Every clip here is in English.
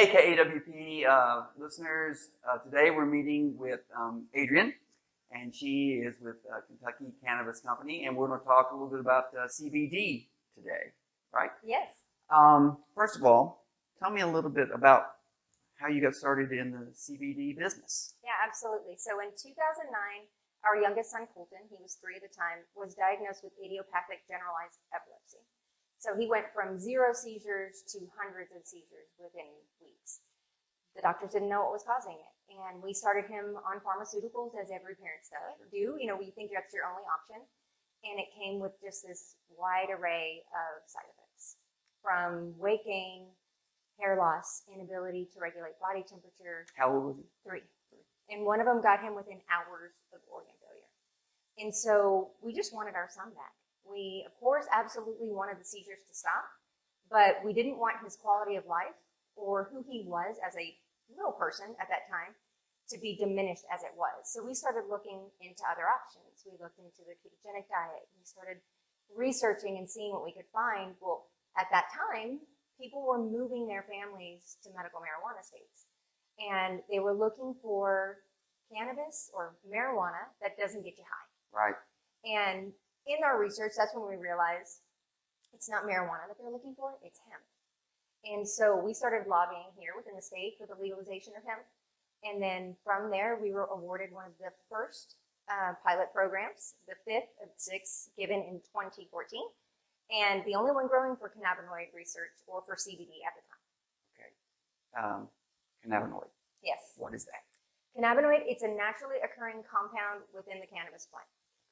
Hey, KAWP listeners. Today we're meeting with Adriane, and she is with Kentucky Cannabis Company, and we're going to talk a little bit about CBD today, right? Yes. First of all, tell me a little bit about how you got started in the CBD business. Yeah, absolutely. So in 2009, our youngest son, Colton, he was 3 at the time, was diagnosed with idiopathic generalized epilepsy. So he went from 0 seizures to hundreds of seizures within weeks. The doctors didn't know what was causing it. And we started him on pharmaceuticals, as every parent do. You know, we think that's your only option. And it came with just this wide array of side effects, from weight gain, hair loss, inability to regulate body temperature. How old was he? 3. And one of them got him within hours of organ failure. And so we just wanted our son back. We, of course, absolutely wanted the seizures to stop, but we didn't want his quality of life or who he was as a little person at that time to be diminished as it was. So we started looking into other options. We looked into the ketogenic diet. We started researching and seeing what we could find. Well, at that time, people were moving their families to medical marijuana states, and they were looking for cannabis or marijuana that doesn't get you high. Right. And in our research, that's when we realized it's not marijuana that they're looking for, it's hemp. And so we started lobbying here within the state for the legalization of hemp. And then from there, we were awarded one of the first pilot programs, the 5th of 6, given in 2014. And the only one growing for cannabinoid research or for CBD at the time. Okay. Cannabinoid. Yes. What is that? Cannabinoid, it's a naturally occurring compound within the cannabis plant.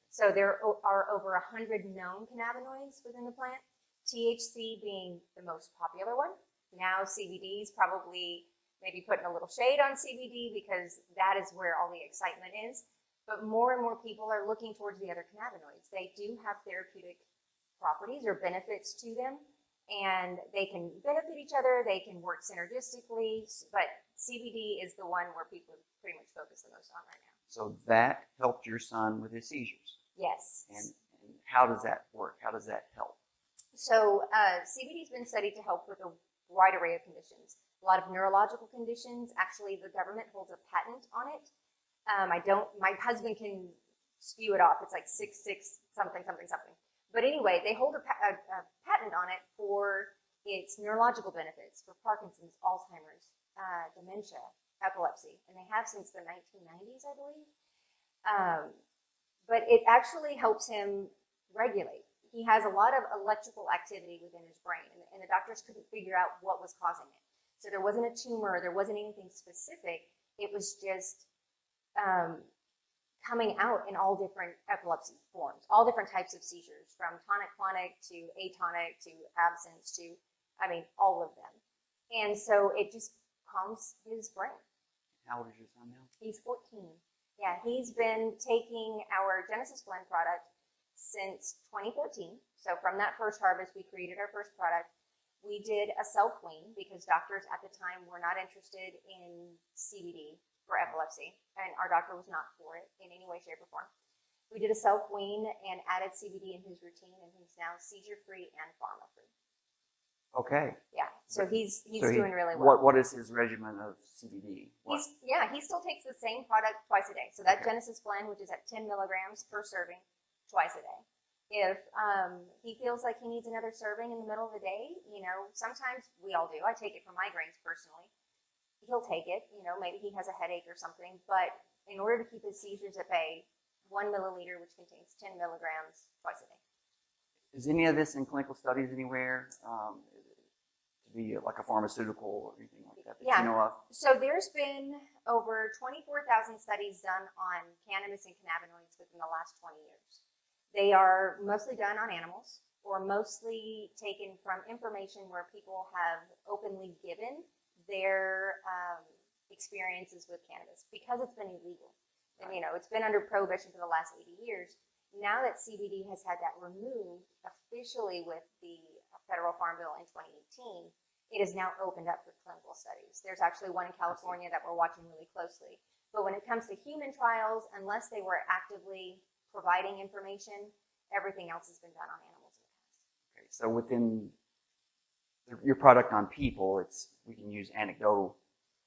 So there are over 100 known cannabinoids within the plant, THC being the most popular one. Now CBD is probably maybe putting a little shade on CBD because that is where all the excitement is. But more and more people are looking towards the other cannabinoids. They do have therapeutic properties or benefits to them, and they can benefit each other. They can work synergistically, but CBD is the one where people pretty much focus the most on right now. So that helped your son with his seizures. Yes. And how does that work? How does that help? So CBD has been studied to help with a wide array of conditions. A lot of neurological conditions. Actually, the government holds a patent on it. My husband can spew it off. It's like 66 something. But anyway, they hold a patent on it for its neurological benefits for Parkinson's, Alzheimer's, dementia, epilepsy, and they have since the 1990s, I believe. But it actually helps him regulate. He has a lot of electrical activity within his brain, and the doctors couldn't figure out what was causing it. So there wasn't a tumor, there wasn't anything specific. It was just coming out in all different epilepsy forms, all different types of seizures, from tonic-clonic to atonic to absence to, all of them. And so it just calms his brain. How old is your son now? He's 14. Yeah, he's been taking our Genesis Blend product since 2014. So from that first harvest, we created our first product. We did a self-wean because doctors at the time were not interested in CBD for epilepsy, and our doctor was not for it in any way, shape, or form. We did a self-wean and added CBD in his routine, and he's now seizure-free and pharma-free. Okay. Yeah, so he's doing really well. What is his regimen of CBD? He still takes the same product twice a day. So that Genesis Blend, which is at 10 milligrams per serving, twice a day. If he feels like he needs another serving in the middle of the day, sometimes we all do. I take it for migraines personally. He'll take it. Maybe he has a headache or something. But in order to keep his seizures at bay, 1 milliliter, which contains 10 milligrams, twice a day. Is any of this in clinical studies anywhere? To be like a pharmaceutical or anything like that Yeah. you know of? So there's been over 24,000 studies done on cannabis and cannabinoids within the last 20 years. They are mostly done on animals or mostly taken from information where people have openly given their experiences with cannabis because it's been illegal. And, it's been under prohibition for the last 80 years. Now that CBD has had that removed officially with the Federal Farm Bill in 2018, it is now opened up for clinical studies. There's actually one in California that we're watching really closely. But when it comes to human trials, unless they were actively providing information, everything else has been done on animals in the past. Okay, so within your product on people, we can use anecdotal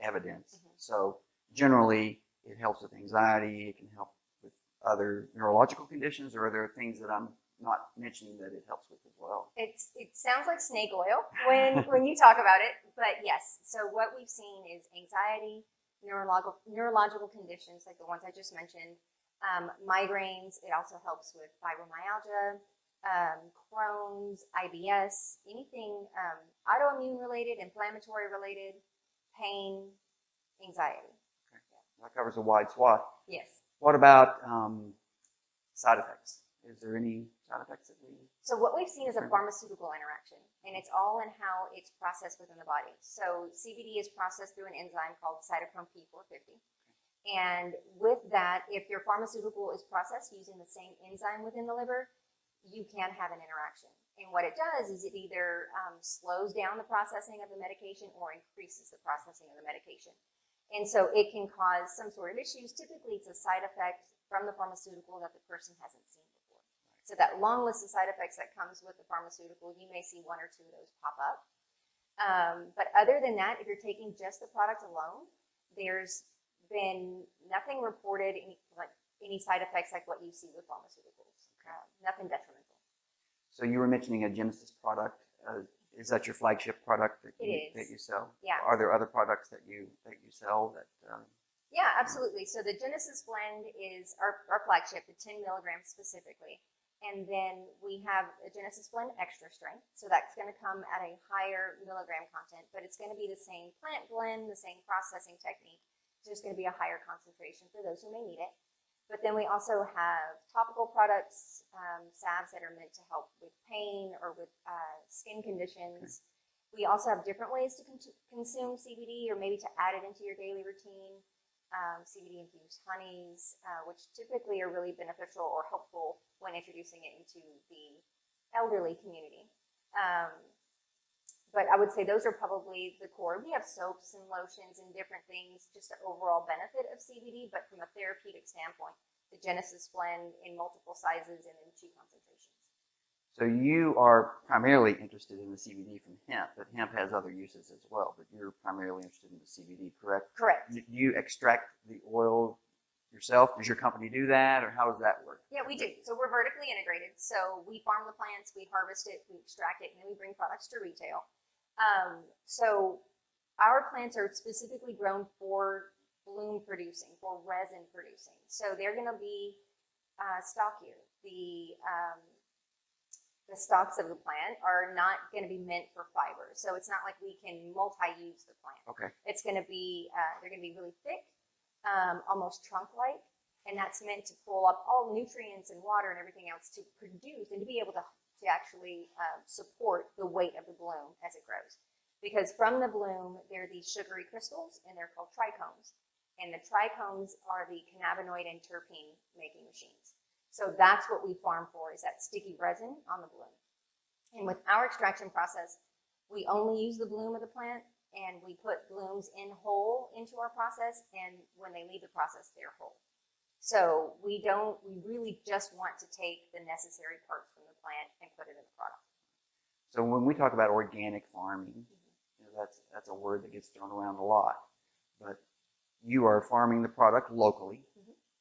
evidence. So generally, it helps with anxiety. It can help with other neurological conditions, or are there things that I'm not mentioning that it helps with as well? It sounds like snake oil when you talk about it, but yes. So what we've seen is anxiety, neurological conditions like the ones I just mentioned, migraines. It also helps with fibromyalgia, Crohn's, IBS, anything autoimmune related, inflammatory related, pain, anxiety. Okay. That covers a wide swath. Yes. What about side effects? Is there any side effects that we... So what we've seen is a pharmaceutical interaction, and it's all in how it's processed within the body. So CBD is processed through an enzyme called cytochrome P450. And with that, if your pharmaceutical is processed using the same enzyme within the liver, you can have an interaction. And what it does is it either slows down the processing of the medication or increases the processing of the medication. And so it can cause some sort of issues. Typically, it's a side effect from the pharmaceutical that the person hasn't seen before. So that long list of side effects that comes with the pharmaceutical, you may see one or two of those pop up. But other than that, if you're taking just the product alone, there's been nothing reported, any side effects like what you see with pharmaceuticals. Nothing detrimental. So you were mentioning a Genesis product. Is that your flagship product that you sell? Yeah. Are there other products that you sell that? Yeah, absolutely. So the Genesis blend is our flagship, the 10 milligrams specifically. And then we have a Genesis blend extra strength. So that's going to come at a higher milligram content, but it's going to be the same plant blend, the same processing technique. There's going to be a higher concentration for those who may need it. But then we also have topical products, salves that are meant to help with pain or with skin conditions. We also have different ways to consume CBD, or maybe to add it into your daily routine. CBD-infused honeys, which typically are really beneficial or helpful when introducing it into the elderly community. But I would say those are probably the core. We have soaps and lotions and different things, just the overall benefit of CBD, but from a therapeutic standpoint, the Genesis blend in multiple sizes and in 2 concentrations. So you are primarily interested in the CBD from hemp, but hemp has other uses as well, but you're primarily interested in the CBD, correct? Correct. Do you extract the oil yourself? Does your company do that, or how does that work? Yeah, we do. So we're vertically integrated. So we farm the plants, we harvest it, we extract it, and then we bring products to retail. So our plants are specifically grown for bloom producing, for resin producing. So they're going to be stockier. The stalks of the plant are not going to be meant for fiber. So it's not like we can multi-use the plant. Okay. It's going to be, they're going to be really thick, almost trunk-like, and that's meant to pull up all nutrients and water and everything else to produce and to be able to actually support the weight of the bloom as it grows. Because from the bloom, there are these sugary crystals, and they're called trichomes. And the trichomes are the cannabinoid and terpene making machines. So that's what we farm for, is that sticky resin on the bloom. And with our extraction process, we only use the bloom of the plant, and we put blooms in whole into our process, and when they leave the process, they're whole. So we really just want to take the necessary parts from the plant and put it in the product. So when we talk about organic farming, that's a word that gets thrown around a lot, but you are farming the product locally,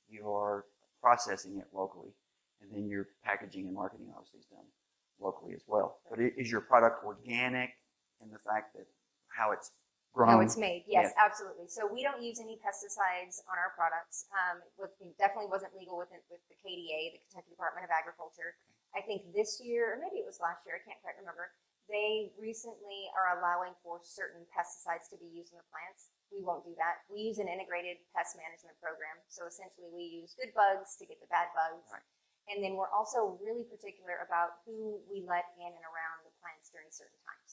you are processing it locally, and then your packaging and marketing obviously is done locally as well. But is your product organic in the fact that how it's grown? How it's made, yes, absolutely. So we don't use any pesticides on our products. It definitely wasn't legal with the KDA, the Kentucky Department of Agriculture. I think this year, or maybe it was last year, I can't quite remember, they recently are allowing for certain pesticides to be used in the plants. We won't do that. We use an integrated pest management program. So essentially we use good bugs to get the bad bugs. Right. And then we're also really particular about who we let in and around the plants during certain times.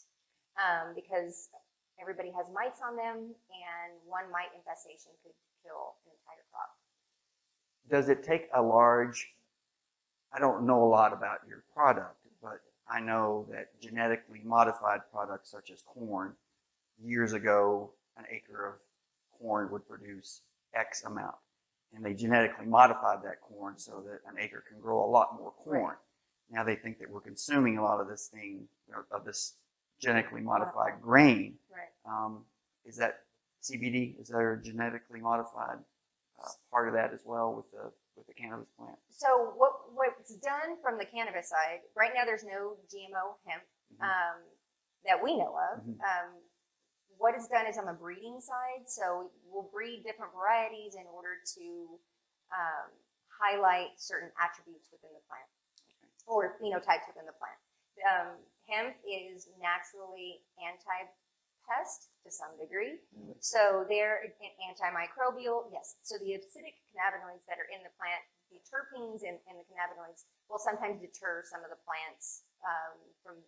Because everybody has mites on them, and one mite infestation could kill an entire crop. Does it take a large, I don't know a lot about your product, but I know that genetically modified products such as corn, years ago, an acre of corn would produce X amount. And they genetically modified that corn so that an acre can grow a lot more corn. Right. Now they think that we're consuming a lot of this thing, of this genetically modified grain. Right. Is that CBD? Is there a genetically modified part of that as well with the cannabis plant? So what's done from the cannabis side, right now there's no GMO hemp that we know of. What is done is on the breeding side, so we'll breed different varieties in order to highlight certain attributes within the plant or phenotypes within the plant. Hemp is naturally anti-pest to some degree, so they're antimicrobial, yes. So the acidic cannabinoids that are in the plant, the terpenes and the cannabinoids will sometimes deter some of the plants from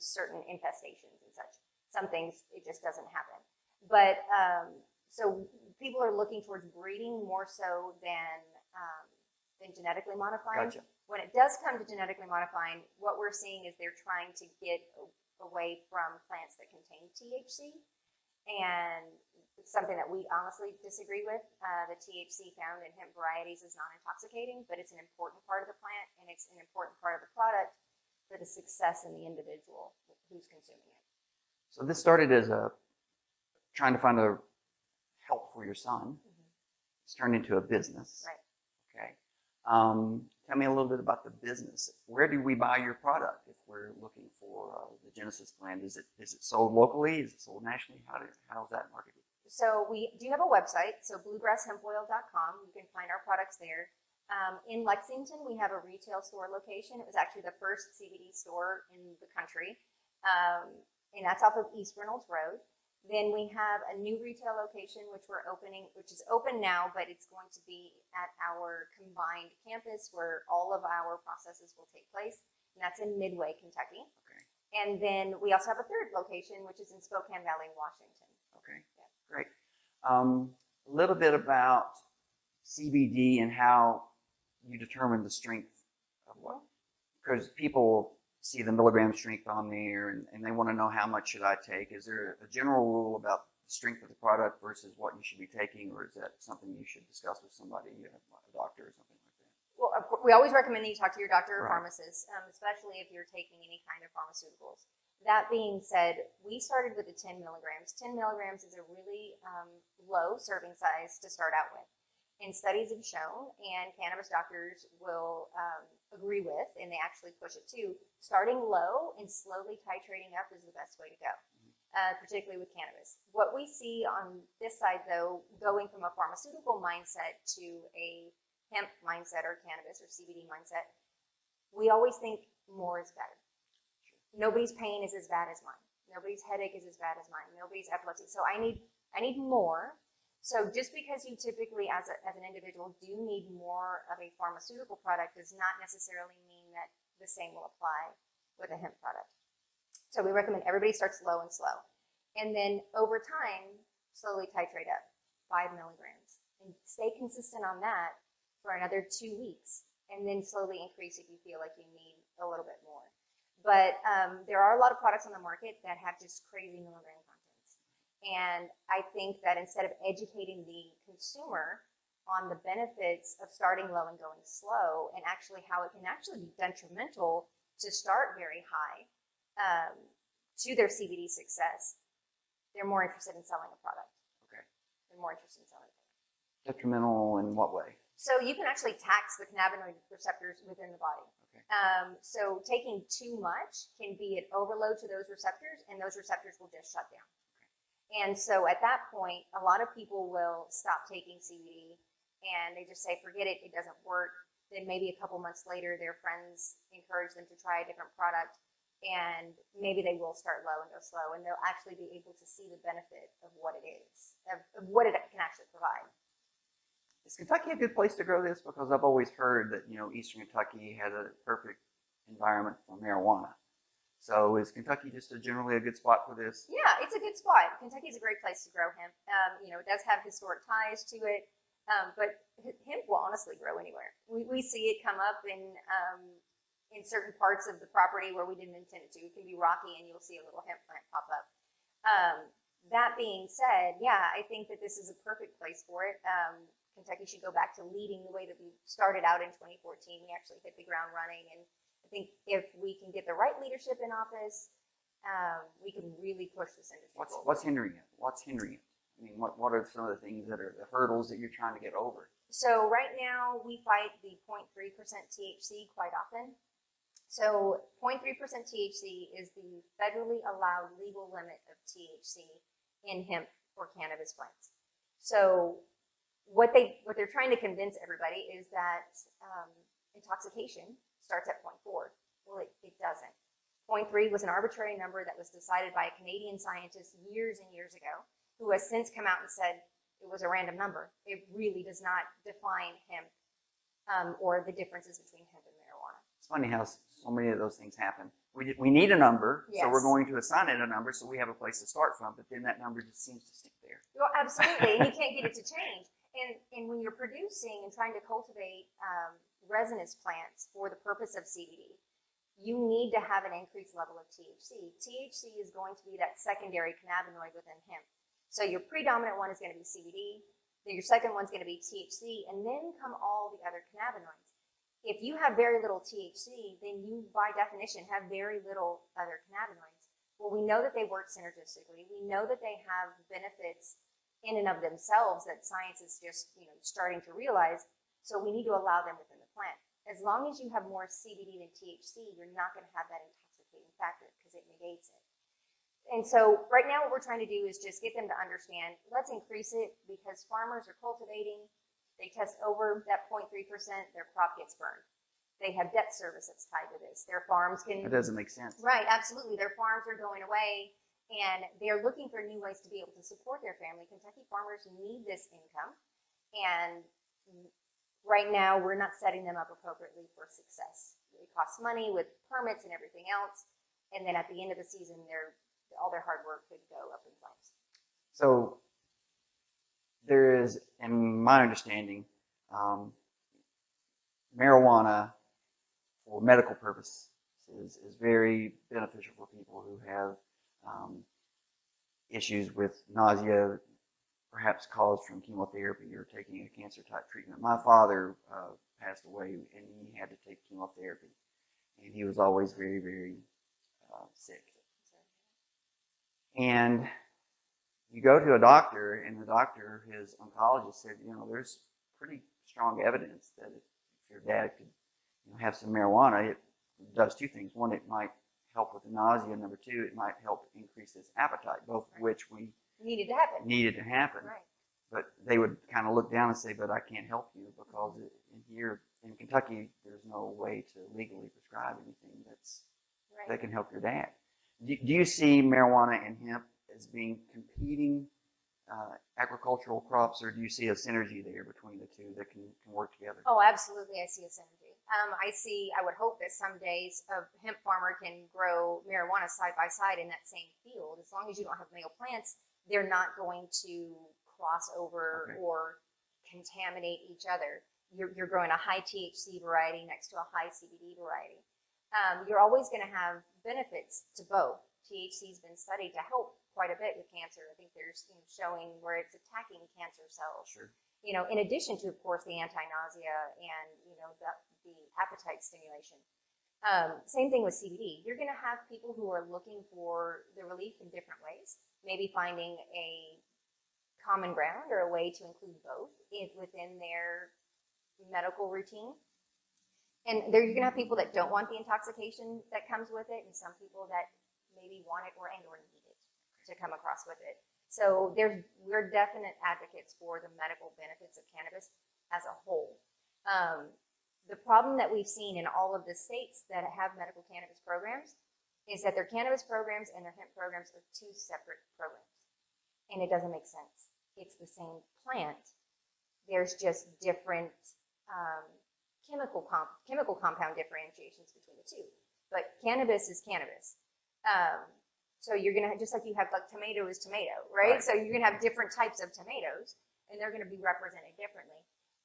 certain infestations and such. Some things, it just doesn't happen. But so people are looking towards breeding more so than genetically modifying. Gotcha. When it does come to genetically modifying, what we're seeing is they're trying to get away from plants that contain THC, and it's something that we honestly disagree with. The THC found in hemp varieties is non-intoxicating, but it's an important part of the plant, and it's an important part of the product for the success in the individual who's consuming it. So this started as trying to find a help for your son. It's turned into a business. Right. Okay. Tell me a little bit about the business. Where do we buy your product if we're looking for the Genesis blend? Is it sold locally? Is it sold nationally? How's that marketed? So we do have a website, so bluegrasshempoil.com. You can find our products there. In Lexington, we have a retail store location. It was actually the first CBD store in the country, and that's off of East Reynolds Road. Then we have a new retail location, which we're opening, which is open now, but it's going to be at our combined campus where all of our processes will take place, and that's in Midway, Kentucky. Okay. And then we also have a third location, which is in Spokane Valley, Washington. Okay, yeah. Great. A little bit about CBD and how you determine the strength of what, because people see the milligram strength on there and they want to know how much should I take. Is there a general rule about the strength of the product versus what you should be taking, or is that something you should discuss with somebody, a doctor or something like that? Well, we always recommend that you talk to your doctor or Right. pharmacist, especially if you're taking any kind of pharmaceuticals. That being said, we started with the 10 milligrams. 10 milligrams is a really low serving size to start out with. And studies have shown, and cannabis doctors will agree with, and they actually push it too, starting low and slowly titrating up is the best way to go, particularly with cannabis. What we see on this side, though, going from a pharmaceutical mindset to a hemp mindset or cannabis or CBD mindset, we always think more is better. Nobody's pain is as bad as mine. Nobody's headache is as bad as mine. Nobody's epilepsy. So I need more. So just because you typically, as an individual, do need more of a pharmaceutical product does not necessarily mean that the same will apply with a hemp product. So we recommend everybody starts low and slow. And then over time, slowly titrate up 5 milligrams. And stay consistent on that for another 2 weeks. And then slowly increase if you feel like you need a little bit more. But there are a lot of products on the market that have just crazy milligram contents. And I think that instead of educating the consumer on the benefits of starting low and going slow, and actually how it can actually be detrimental to start very high to their CBD success, they're more interested in selling a product. Okay. They're more interested in selling a product. Detrimental in what way? So you can actually tax the cannabinoid receptors within the body. Okay. So taking too much can be an overload to those receptors, and those receptors will just shut down. And so at that point, a lot of people will stop taking CBD and they just say, forget it, it doesn't work. Then maybe a couple months later, their friends encourage them to try a different product, and maybe they will start low and go slow, and they'll actually be able to see the benefit of what it is, of what it can actually provide. Is Kentucky a good place to grow this? Because I've always heard that, Eastern Kentucky has a perfect environment for marijuana. So is Kentucky just generally a good spot for this? Yeah, it's a good spot. Kentucky is a great place to grow hemp. It does have historic ties to it, but hemp will honestly grow anywhere. We see it come up in certain parts of the property where we didn't intend it to. It can be rocky, and you'll see a little hemp plant pop up. That being said, yeah, I think that this is a perfect place for it. Kentucky should go back to leading the way that we started out in 2014. We actually hit the ground running, and I think if we can get the right leadership in office, we can really push this industry forward. What's hindering it? What's hindering it? I mean, what are some of the things that are the hurdles that you're trying to get over? So right now we fight the 0.3% THC quite often. So 0.3% THC is the federally allowed legal limit of THC in hemp or cannabis plants. So what they're trying to convince everybody is that intoxication starts at 0.4. Well, it doesn't. 0.3 was an arbitrary number that was decided by a Canadian scientist years and years ago, who has since come out and said it was a random number. It really does not define hemp or the differences between hemp and marijuana. It's funny how so many of those things happen. We need a number, Yes. so we're going to assign it a number so we have a place to start from, but then that number just seems to stick there. Well, absolutely, and you can't get it to change. And when you're producing and trying to cultivate resinous plants for the purpose of CBD, you need to have an increased level of THC. THC is going to be that secondary cannabinoid within hemp. So your predominant one is going to be CBD, then your second one's going to be THC, and then come all the other cannabinoids. If you have very little THC, then you, by definition, have very little other cannabinoids. Well, we know that they work synergistically. We know that they have benefits in and of themselves that science is just starting to realize. So we need to allow them within the plant. As long as you have more CBD than THC, you're not going to have that intoxicating factor because it negates it. And so right now what we're trying to do is just get them to understand, let's increase it because farmers are cultivating, they test over that 0.3%, their crop gets burned. They have debt service that's tied to this. Their farms can... That doesn't make sense. Right, absolutely. Their farms are going away and they're looking for new ways to be able to support their family. Kentucky farmers need this income, and right now we're not setting them up appropriately for success. It costs money with permits and everything else, and then at the end of the season, all their hard work could go up in flames. So there is, in my understanding, marijuana for medical purposes is very beneficial for people who have issues with nausea, perhaps caused from chemotherapy or taking a cancer-type treatment. My father passed away, and he had to take chemotherapy, and he was always very, very sick. And you go to a doctor, and the doctor, his oncologist, said, there's pretty strong evidence that if your dad could have some marijuana, it does two things. One, it might help with the nausea. Number two, it might help increase his appetite, both of which we needed to happen. Right. But they would kind of look down and say, but I can't help you because here in Kentucky, there's no way to legally prescribe anything that can help your dad. Do you see marijuana and hemp as being competing agricultural crops, or do you see a synergy there between the two that can work together? Oh, absolutely, I see a synergy. I would hope that some days a hemp farmer can grow marijuana side by side in that same field. As long as you don't have male plants, they're not going to cross over or contaminate each other. You're growing a high THC variety next to a high CBD variety. You're always going to have benefits to both. THC has been studied to help quite a bit with cancer. I think there's showing where it's attacking cancer cells. Sure. In addition to, of course, the anti-nausea and the appetite stimulation. Same thing with CBD. You're going to have people who are looking for the relief in different ways, maybe finding a common ground or a way to include both within their medical routine. And you're going to have people that don't want the intoxication that comes with it, and some people that maybe want it or need it to come across with it. So we're definite advocates for the medical benefits of cannabis as a whole. The problem that we've seen in all of the states that have medical cannabis programs is that their cannabis programs and their hemp programs are two separate programs. And it doesn't make sense. It's the same plant. There's just different chemical compound differentiations between the two. But cannabis is cannabis. So you're going to, just like you have like tomato is tomato, right? So you're going to have different types of tomatoes, and they're going to be represented differently.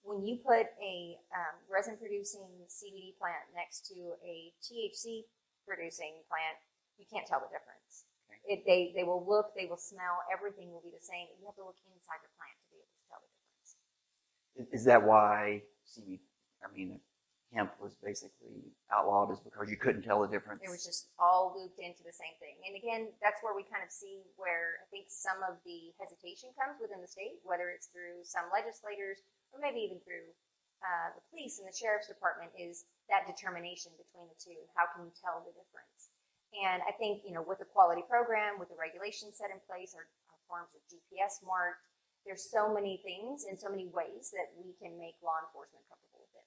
When you put a resin-producing CBD plant next to a THC-producing plant, you can't tell the difference. They will look, they will smell, everything will be the same. You have to look inside the plant to be able to tell the difference. Is that why hemp was basically outlawed is because you couldn't tell the difference. It was just all looped into the same thing. And again, that's where we kind of see where I think some of the hesitation comes within the state, whether it's through some legislators or maybe even through the police and the sheriff's department, is that determination between the two. How can you tell the difference? And I think, with the quality program, with the regulations set in place, our farms are GPS marked, there's so many things and so many ways that we can make law enforcement comfortable with it.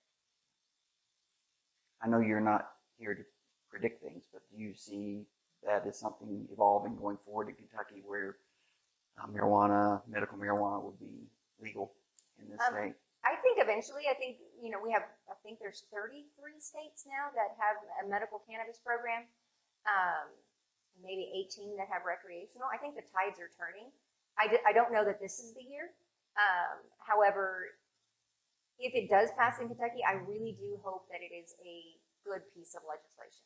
I know you're not here to predict things, but do you see that as something evolving going forward in Kentucky where medical marijuana will be legal in this state? I think eventually, I think there's 33 states now that have a medical cannabis program, maybe 18 that have recreational. I think the tides are turning. I don't know that this is the year. However, if it does pass in Kentucky, I really do hope that it is a good piece of legislation.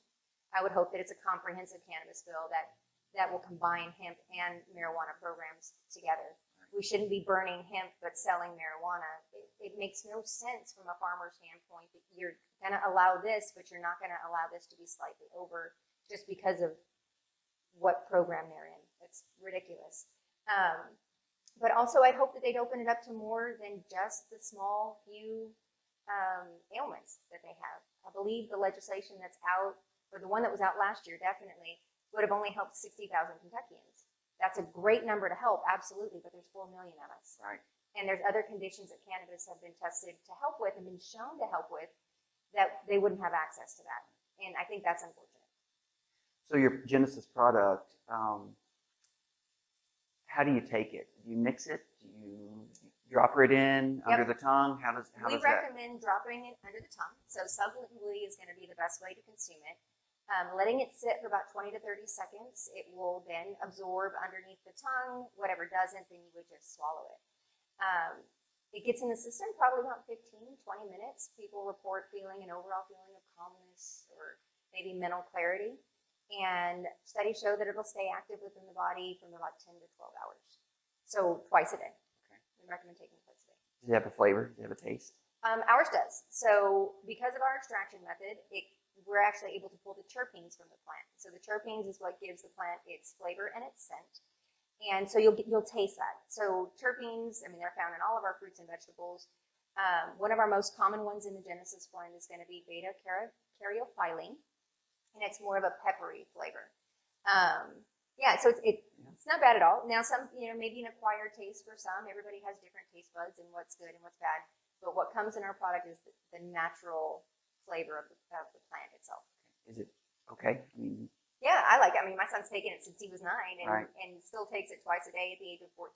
I would hope that it's a comprehensive cannabis bill that will combine hemp and marijuana programs together. We shouldn't be burning hemp but selling marijuana. It makes no sense from a farmer's standpoint that you're going to allow this, but you're not going to allow this to be slightly over just because of what program they're in. It's ridiculous. But also, I hope that they'd open it up to more than just the small few ailments that they have. I believe the legislation that's out, or the one that was out last year, definitely would have only helped 60,000 Kentuckians. That's a great number to help, absolutely, but there's 4 million of us. Right. And there's other conditions that cannabis have been tested to help with and been shown to help with that they wouldn't have access to that. And I think that's unfortunate. So your Genesis product, how do you take it? Do you mix it? Do you drop it in under the tongue? How does we recommend dropping it under the tongue. So sublingually is going to be the best way to consume it. Letting it sit for about 20 to 30 seconds. It will then absorb underneath the tongue. Whatever doesn't, then you would just swallow it. It gets in the system probably about 15, 20 minutes. People report feeling an overall feeling of calmness or maybe mental clarity. And studies show that it'll stay active within the body from about 10 to 12 hours. So twice a day. Okay. We recommend taking it twice a day. Does it have a flavor? Does it have a taste? Ours does. So because of our extraction method, we're actually able to pull the terpenes from the plant. So the terpenes is what gives the plant its flavor and its scent. And so you'll taste that. So terpenes, they're found in all of our fruits and vegetables. One of our most common ones in the Genesis blend is going to be beta-caryophyllene. And it's more of a peppery flavor. So it's not bad at all. Now, some, maybe an acquired taste for some. Everybody has different taste buds and what's good and what's bad. But what comes in our product is the natural flavor of the plant itself. Is it okay? Yeah, I like it. My son's taken it since he was 9 and still takes it twice a day at the age of 14.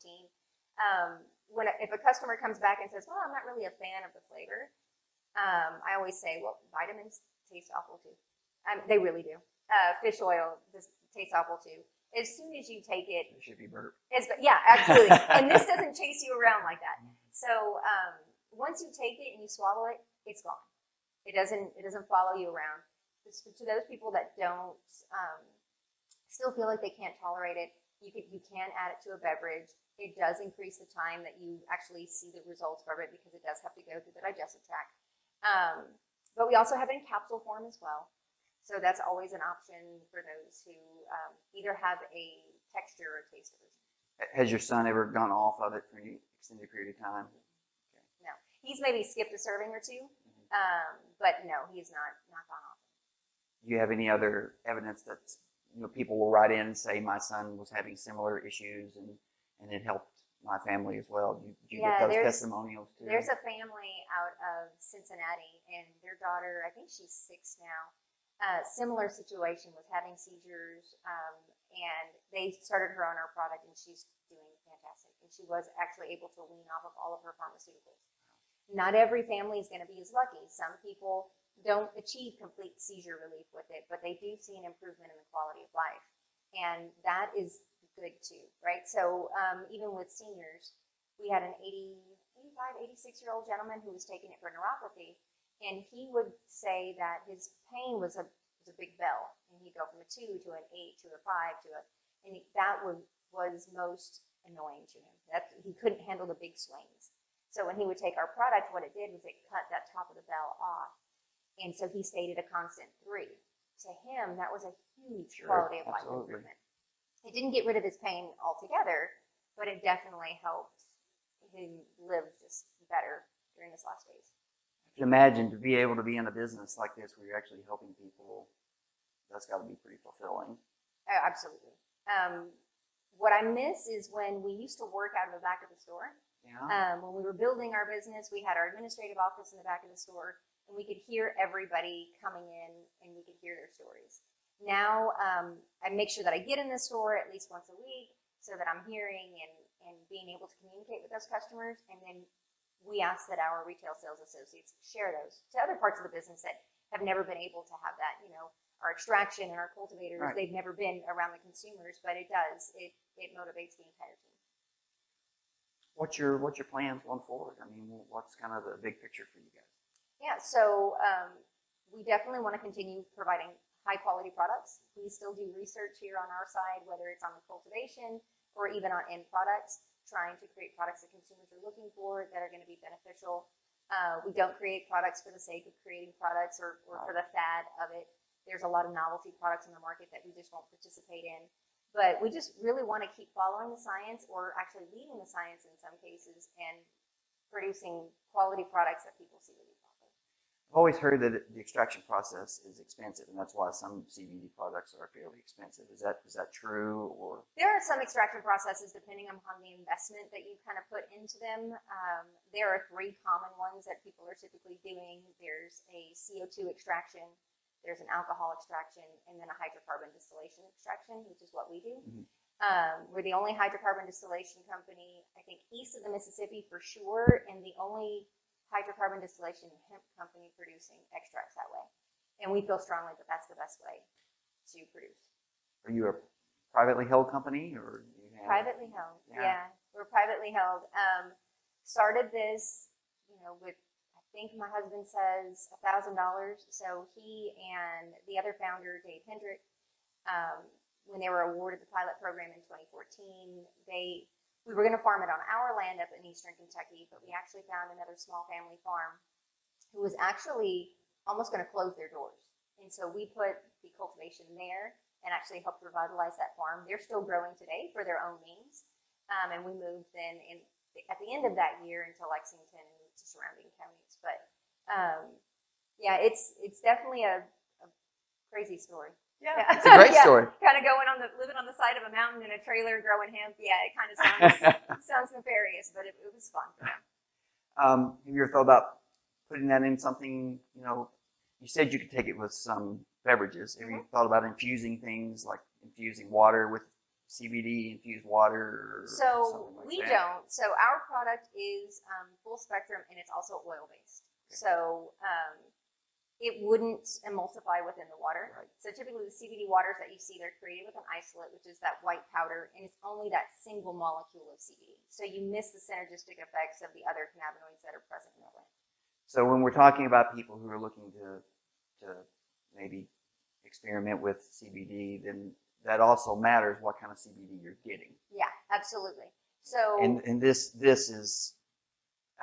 If a customer comes back and says, well, I'm not really a fan of the flavor, I always say, well, vitamins taste awful too. They really do. Fish oil just tastes awful too. As soon as you take it, it should be burp. Yeah, absolutely. And this doesn't chase you around like that. So once you take it and you swallow it, it's gone. It doesn't follow you around. To those people that don't still feel like they can't tolerate it, you can add it to a beverage. It does increase the time that you actually see the results from it because it does have to go through the digestive tract. But we also have it in capsule form as well. So that's always an option for those who either have a texture or taste aversion. Has your son ever gone off of it for any extended period of time? Okay. No. He's maybe skipped a serving or two, but no, he's not gone off. Do you have any other evidence that people will write in and say my son was having similar issues and it helped my family as well? Do you get those testimonials too? There's a family out of Cincinnati, and their daughter, I think she's 6 now, similar situation, was having seizures, and they started her on our product, and she's doing fantastic. And she was actually able to wean off of all of her pharmaceuticals. Not every family is going to be as lucky. Some people don't achieve complete seizure relief with it, but they do see an improvement in the quality of life. And that is good too, right? So even with seniors, we had an 85, 86-year-old gentleman who was taking it for neuropathy, and he would say that his pain was a big bell, and he'd go from a 2 to an 8 to a 5 and that was most annoying to him. He couldn't handle the big swings. So when he would take our product, what it did was it cut that top of the bell off. And so he stayed at a constant 3. To him, that was a huge Sure, quality of life absolutely. improvement. It didn't get rid of his pain altogether, but it definitely helped him live just better during his last days. I can imagine to be able to be in a business like this where you're actually helping people, that's got to be pretty fulfilling. Oh, absolutely. What I miss is when we used to work out of the back of the store. Yeah. When we were building our business, we had our administrative office in the back of the store, and we could hear everybody coming in, and we could hear their stories. Now, I make sure that I get in the store at least once a week so that I'm hearing and being able to communicate with those customers, and then we ask that our retail sales associates share those to other parts of the business that have never been able to have that. Our extraction and our cultivators, Right. they've never been around the consumers, but it does. It motivates the entire team. What's your plans going forward? I mean, what's kind of the big picture for you guys? Yeah, so we definitely want to continue providing high quality products. We still do research here on our side, whether it's on the cultivation or even on end products, trying to create products that consumers are looking for that are going to be beneficial. We don't create products for the sake of creating products or for the fad of it. There's a lot of novelty products in the market that we just won't participate in. But we just really want to keep following the science, or actually leading the science in some cases, and producing quality products that people see really popular. I've always heard that the extraction process is expensive, and that's why some CBD products are fairly expensive. Is that true? Or there are some extraction processes depending upon the investment that you kind of put into them. There are 3 common ones that people are typically doing. There's a CO2 extraction, there's an alcohol extraction, and then a hydrocarbon distillation extraction, which is what we do. Mm-hmm. We're the only hydrocarbon distillation company, I think, east of the Mississippi for sure, and the only hydrocarbon distillation hemp company producing extracts that way. And we feel strongly that that's the best way to produce. Are you a privately held company, or you have privately held? Yeah. We're privately held. Started this, with, I think my husband says $1,000. So he and the other founder, Dave Hendrick, when they were awarded the pilot program in 2014, we were going to farm it on our land up in eastern Kentucky, but we actually found another small family farm who was actually almost going to close their doors. And so we put the cultivation there and actually helped revitalize that farm. They're still growing today for their own means. And we moved then at the end of that year into Lexington and to surrounding counties. But yeah, it's definitely a crazy story. Yeah, it's a great story. Kind of living on the side of a mountain in a trailer growing hemp. Yeah, it kind of sounds nefarious, but it was fun for them. Have you ever thought about putting that in something? You said you could take it with some beverages. Have you thought about infusing things, like infusing water with CBD infused water? So like we that? don't. So our product is full spectrum, and it's also oil based. Okay. So it wouldn't emulsify within the water. Right. So typically the CBD waters that you see, they're created with an isolate, which is that white powder, and it's only that single molecule of CBD. So you miss the synergistic effects of the other cannabinoids that are present in the plant. So when we're talking about people who are looking to maybe experiment with CBD, then that also matters what kind of CBD you're getting. Yeah, absolutely. So and this is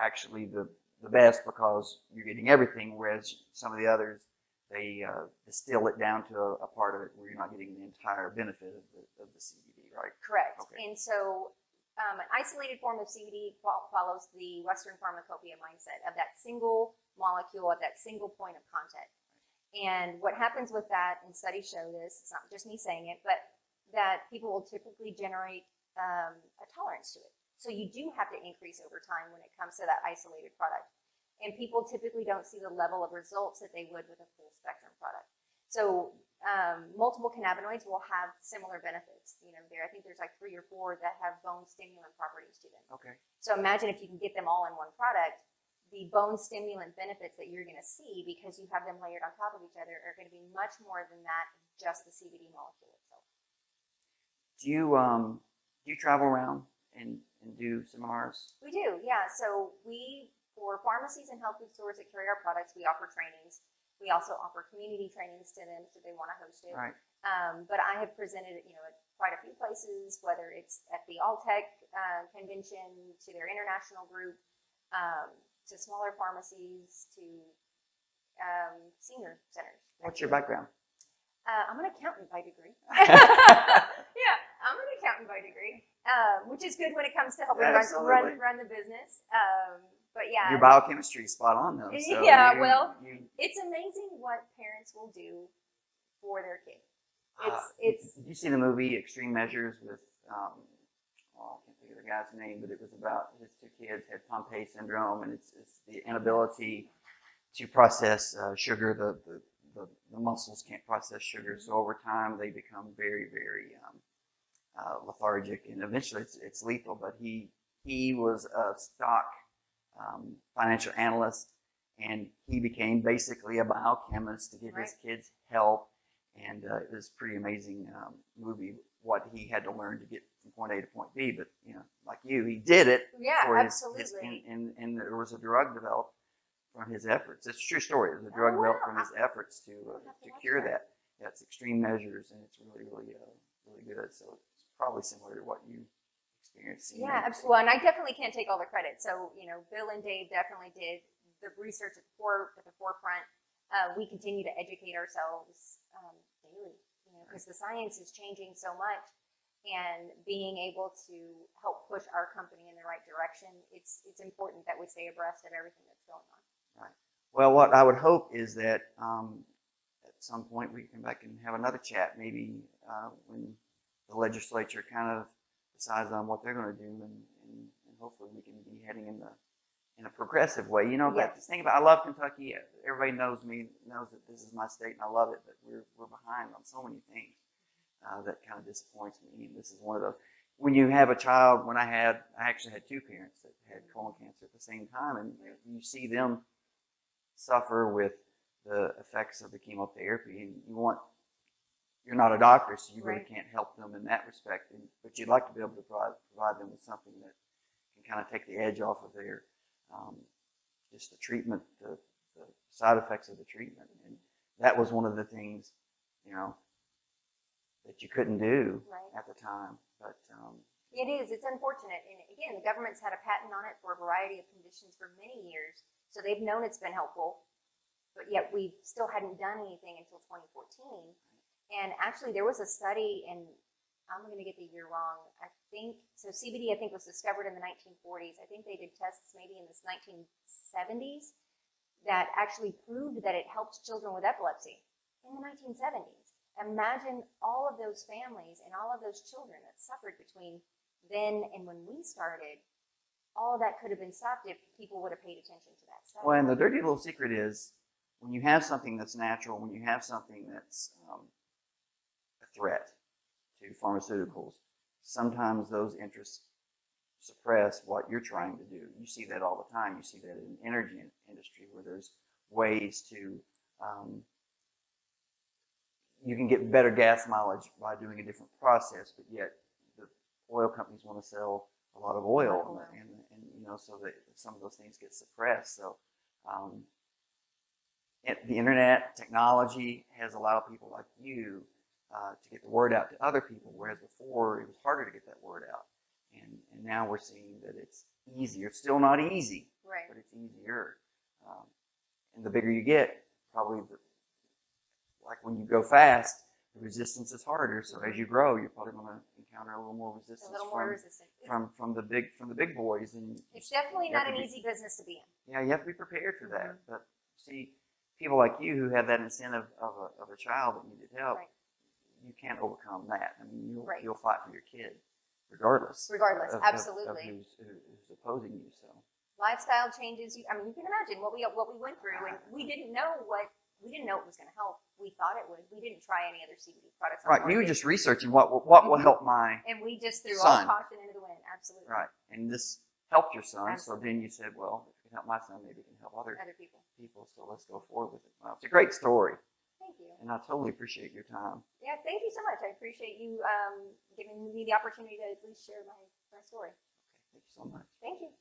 actually the best because you're getting everything, whereas some of the others, they distill it down to a part of it where you're not getting the entire benefit of the CBD, right? Correct. Okay. And so an isolated form of CBD follows the Western pharmacopoeia mindset of that single molecule at that single point of contact. And what happens with that, and studies show this, it's not just me saying it, but that people will typically generate a tolerance to it. So you do have to increase over time when it comes to that isolated product. And people typically don't see the level of results that they would with a full spectrum product. So multiple cannabinoids will have similar benefits. I think there's like 3 or 4 that have bone stimulant properties to them. Okay. So imagine if you can get them all in one product, the bone stimulant benefits that you're going to see because you have them layered on top of each other are going to be much more than that of just the CBD molecule itself. Do you travel around and do seminars? We do, yeah. So for pharmacies and health food stores that carry our products, we offer trainings. We also offer community trainings to them so they want to host it. Right. But I have presented at quite a few places, whether it's at the Alltech convention, to their international group, to smaller pharmacies, to senior centers. What's your background? I'm an accountant by degree. Yeah, I'm an accountant by degree, which is good when it comes to helping run the business. But yeah. Your biochemistry is spot on, though. So yeah, it's amazing what parents will do for their kids. Did you see the movie Extreme Measures with, I can't think of the guy's name, but it was about his two kids had Pompe syndrome, and it's the inability to process sugar. The muscles can't process sugar, so over time they become very, very lethargic, and eventually it's lethal. But he was a stock financial analyst, and he became basically a biochemist to give his kids help. And it was a pretty amazing movie, what he had to learn to get from point A to point B. But, like you, he did it. Yeah, absolutely. And there was a drug developed from his efforts. It's a true story. There was a drug developed from his efforts to cure that. Yeah, it's Extreme Measures, and it's really, really, really good. So it's probably similar to what you experienced. Yeah, absolutely. Well, and I definitely can't take all the credit. So, Bill and Dave definitely did the research at the forefront. We continue to educate ourselves daily, because the science is changing so much, and being able to help push our company in the right direction, it's important that we stay abreast of everything that's going on. Right. Well, what I would hope is that at some point we come back and have another chat, maybe when the legislature kind of decides on what they're going to do, and hopefully we can be heading in a progressive way. But this thing about, I love Kentucky. Everybody knows that this is my state, and I love it. But we're behind on so many things that kind of disappoints me. And this is one of those. When you have a child, I actually had two parents that had colon cancer at the same time, and you see them suffer with the effects of the chemotherapy, and you're not a doctor, so you really can't help them in that respect. But you'd like to be able to provide them with something that can kind of take the edge off of their just the treatment, the side effects of the treatment. And that was one of the things, that you couldn't do at the time. But it is. It's unfortunate. And again, the government's had a patent on it for a variety of conditions for many years, so they've known it's been helpful. But yet we still hadn't done anything until 2014. And actually, there was a study, and I'm going to get the year wrong. CBD, was discovered in the 1940s. I think they did tests maybe in the 1970s that actually proved that it helped children with epilepsy in the 1970s. Imagine all of those families and all of those children that suffered between then and when we started. All that could have been stopped if people would have paid attention to that study. Well, and the dirty little secret is, when you have something that's natural, when you have something that's a threat to pharmaceuticals, sometimes those interests suppress what you're trying to do. You see that all the time. You see that in the energy industry, where there's ways to, you can get better gas mileage by doing a different process, but yet the oil companies want to sell a lot of oil, and so that some of those things get suppressed. So the internet technology has allowed people like you to get the word out to other people, whereas before it was harder to get that word out. And now we're seeing that it's easier. It's still not easy, but it's easier. And the bigger you get, probably like when you go fast, the resistance is harder. So as you grow, you're probably going to encounter a little more resistance from the big boys. And it's definitely not an easy business to be in. Yeah, you have to be prepared for that. But see, people like you who have that incentive of a child that needed help, you can't overcome that. I mean, you'll fight for your kid, regardless. Absolutely. Of who's opposing you. So lifestyle changes. You can imagine what we went through, and we didn't know it was going to help. We thought it would. We didn't try any other CBD products. Right. You were just researching what will help my and we just threw son. all caution into the wind. Absolutely. Right. And this helped your son. Absolutely. So then you said, well, if it can help my son, maybe it can help other people. So let's go forward with it. Well, it's a great story. Thank you. And I totally appreciate your time. Yeah, thank you so much. I appreciate you giving me the opportunity to at least share my story. Okay, thank you so much. Thank you.